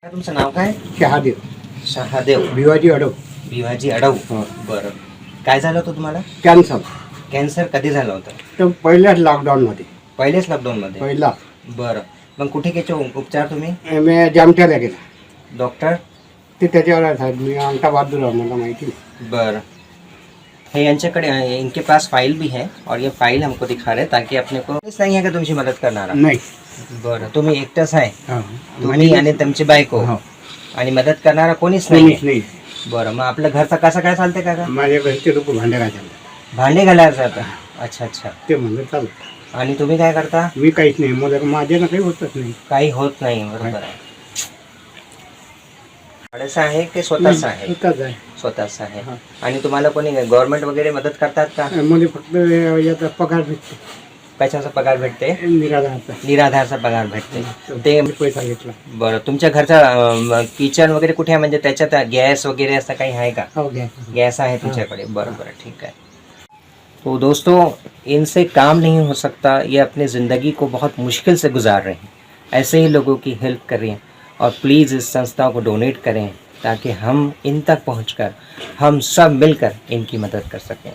काय तुमचं नाव काय? शहादेव शहादेव भिवाजी अडव. भिवाजी अडव. हो. बरं. काय झालं होतं तुम्हाला? कॅन्सर. कॅन्सर कधी झालं होतं? तर पहिल्याच लॉकडाऊनमध्ये. पहिलेच लॉकडाऊनमध्ये? पहिला बरं. मग कुठे घ्यायचे उपचार तुम्ही? मी जामठ्याला गेला. डॉक्टर? ते त्याच्यावर साहेब मी अंगठा बहादूर मला माहिती नाही. बरं. है यांच्याकडे इनके पास फाइल भी है और ये फाइल हमको दिखा रहे ताकि अपने को नहीं है का तुमची मदत करणारा? नाही. बरं. तुम्ही एकटंच आहे? हो. तुम्ही आणि तुमची बायको हो. आणि मदत करणारा कोणीच कोणीच नाही? नाही. बरं. मग आपलं घरचं कसं काय चालतंय काका? माझ्या घरचे लोक भांडे घालतात. भांडे घालायला जाता? अच्छा अच्छा. ते म्हणलं चालू. आणि तुम्ही काय करता? मी काहीच नाही. मला माझ्या ना काही होतच नाही. काही होत नाही. बरोबर आहे. भाड्याचं आहे की स्वतःच आहे? होतच आहे. स्वतःच आहे. हा. आणि तुम्हाला कोणी गव्हर्नमेंट वगैरे मदत करतात का? मला फक्त याचा पगार भेटतो. पैशाचा पगार भेटते? निराधारचा. निराधारचा पगार भेटते. ते पैसा घेतला. बरं. तुमच्या घरचा किचन वगैरे कुठे आहे? म्हणजे त्याच्यात गॅस वगैरे असं काही आहे का? हो घ्या. गैस है तुमच्याकडे? बरं बरं, ठीक है. तो दोस्तों, इनसे काम नहीं हो सकता, ये अपनी ज़िंदगी को बहुत मुश्किल से गुजार रहे हैं. ऐसे ही लोगों की हेल्प करें और प्लीज़ इस संस्था को डोनेट करें ताकि हम इन तक पहुंचकर हम सब मिलकर इनकी मदद कर सकें.